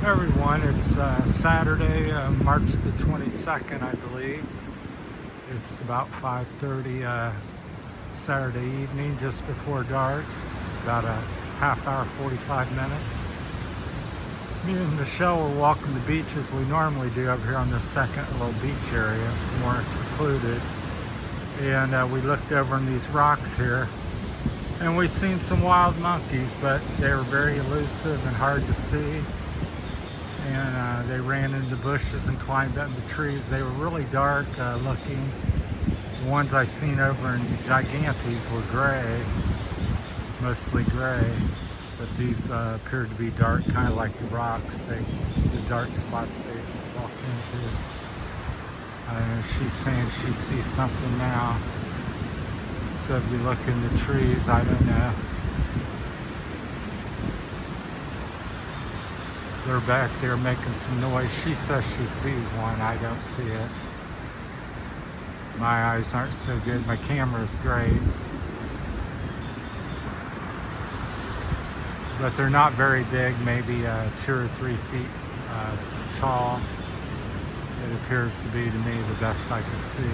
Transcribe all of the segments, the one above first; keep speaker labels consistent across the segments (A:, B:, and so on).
A: Everyone, it's Saturday, March the 22nd, I believe. It's about 5:30 Saturday evening, just before dark. About a half hour, 45 minutes. Me and Michelle were walking the beach as we normally do over here on this second little beach area, more secluded. And we looked over on these rocks here, and we seen some wild monkeys, but they were very elusive and hard to see. And they ran into bushes and climbed up the trees. They were really dark looking. The ones I seen over in Gigantes were gray, mostly gray, but these appeared to be dark, kind of like the rocks, the dark spots they walked into. She's saying she sees something now. So if you look in the trees, I don't know. They're back there making some noise. She says she sees one. I don't see it. My eyes aren't so good. My camera's great. But they're not very big, maybe 2 or 3 feet tall. It appears to be, to me, the best I could see.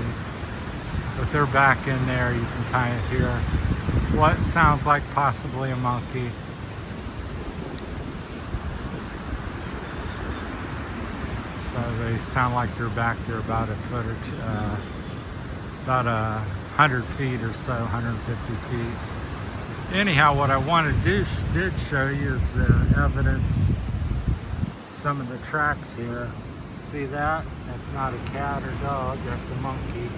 A: But they're back in there. You can kind of hear what sounds like possibly a monkey. They sound like they're back there about a foot or two, about 100 feet or so, 150 feet. Anyhow, what I wanted to did show you is the evidence, some of the tracks here. See that? That's not a cat or dog, that's a monkey.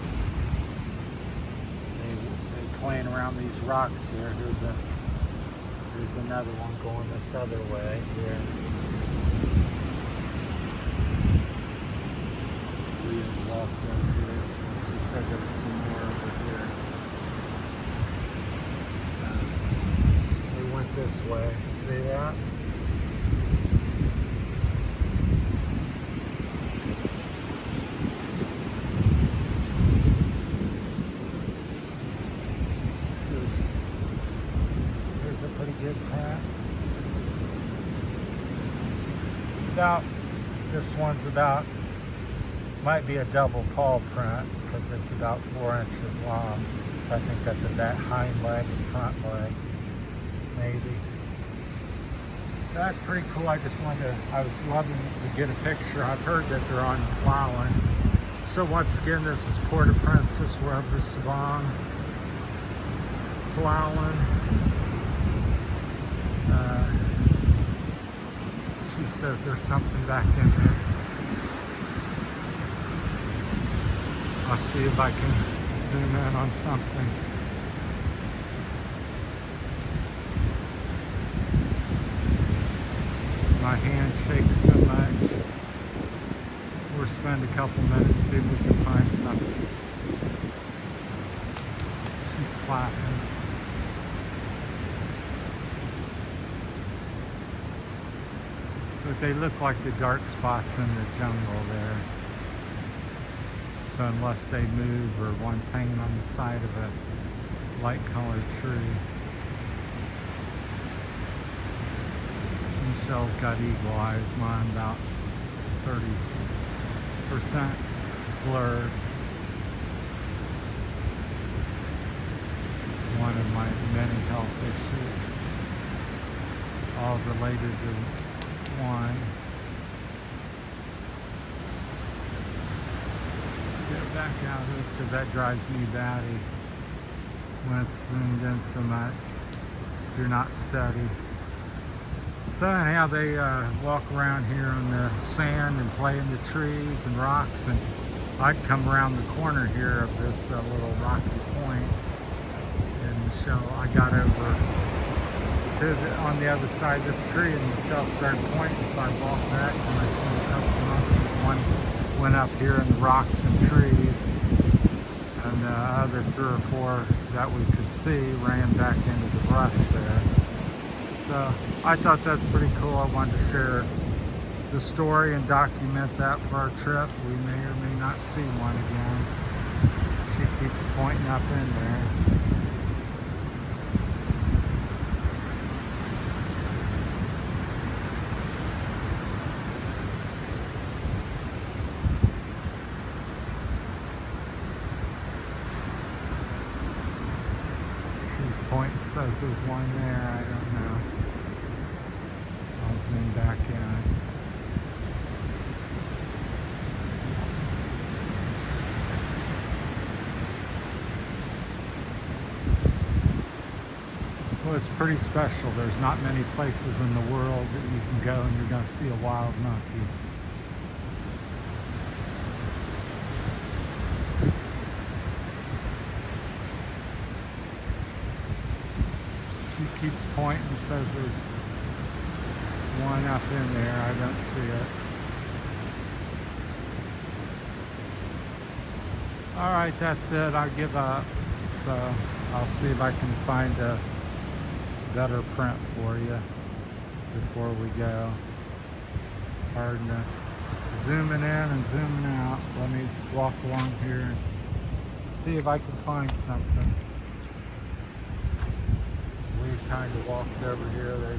A: They're playing around these rocks here. Here's another one going this other way here. Walked over here, so she said there was some more over here. They went this way. See that? Here's a pretty good print. It's about, this one's about, might be a double paw print because it's about 4 inches long. So I think that's that hind leg and front leg, maybe. That's pretty cool. I was loving to get a picture. I've heard that they're on Plowing. So once again, this is Port-au-Prince, we're over Sabang, Plowing. She says there's something back in there. I'll see if I can zoom in on something. My hand shakes so much. We'll spend a couple minutes, see if we can find something. She's flapping. But they look like the dark spots in the jungle there. So unless they move, or one's hanging on the side of a light colored tree. Michelle's got eagle eyes, mine about 30% blurred. One of my many health issues, all related to one. Get back out of this because that drives me batty when it's zoomed in so much if you're not steady. So anyhow, they walk around here on the sand and play in the trees and rocks, and I'd come around the corner here of this little rocky point, and Michelle, I got over to on the other side of this tree, and Michelle started pointing, so I walked back and I seen a couple monkeys. One went up here in the rocks and trees, and the other 3 or 4 that we could see ran back into the brush there. So I thought that's pretty cool. I wanted to share the story and document that for our trip. We may or may not see one again. She keeps pointing up in there. says there's one there. I don't know. I'll zoom back in. Well, it's pretty special. There's not many places in the world that you can go and you're going to see a wild monkey. She keeps pointing and says there's one up in there. I don't see it. All right, that's it. I give up. So I'll see if I can find a better print for you before we go. Pardon the zooming in and zooming out. Let me walk along here and see if I can find something. We kind of walked over here. There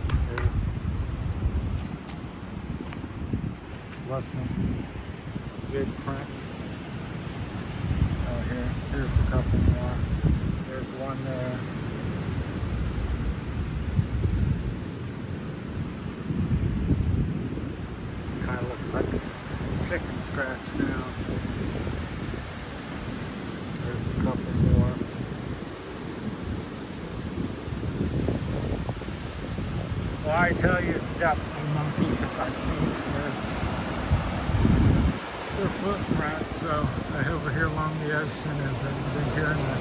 A: was some good prints. Oh, here's a couple more. There's one there. Like chicken scratch now. There's a couple more. Well, I tell you, it's definitely monkey because I see their footprints. So over here along the ocean, and I've been hearing the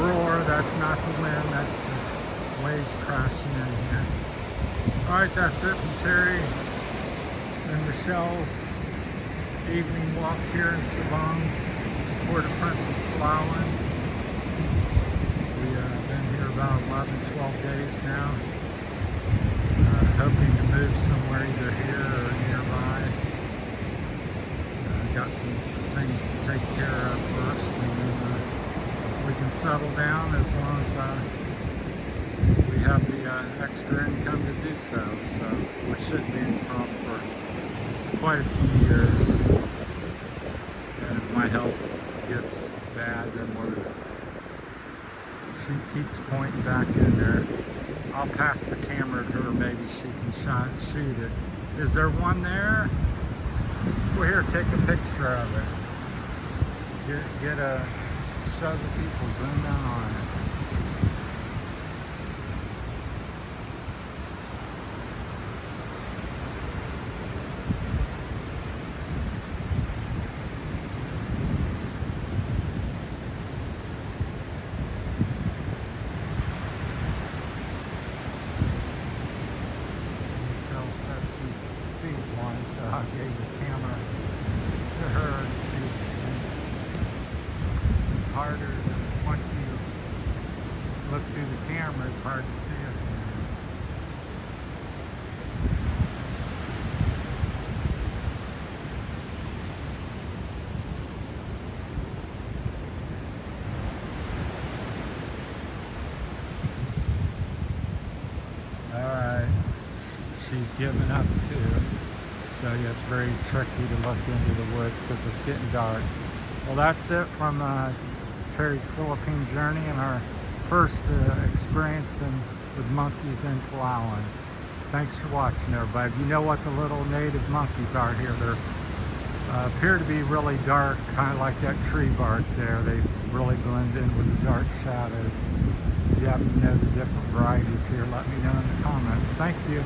A: roar. That's not the wind. That's the waves crashing in here. All right, that's it from Terry and Michelle's evening walk here in Sabang, Port of Princess Palawan. We've been here about 11, 12 days now. Hoping to move somewhere either here or nearby. Got some things to take care of first, and then we can settle down as long as we have the extra income to do so. So we shouldn't be in problem for quite a few years, and if my health gets bad, then she keeps pointing back in there. I'll pass the camera to her, maybe she can shoot it. Is there one there? Well, here, take a picture of it. Show the people, zoom in on it. One, so I gave the camera to her and see. It's harder than once you look through the camera, it's hard to see us now. Alright, she's giving up too. So yeah, it's very tricky to look into the woods because it's getting dark. Well, that's it from Terry's Philippine journey and our first experience with monkeys in Palawan. Thanks for watching, everybody. If you know what the little native monkeys are here, they appear to be really dark, kind of like that tree bark there. They really blend in with the dark shadows. If you happen to know the different varieties here, let me know in the comments. Thank you.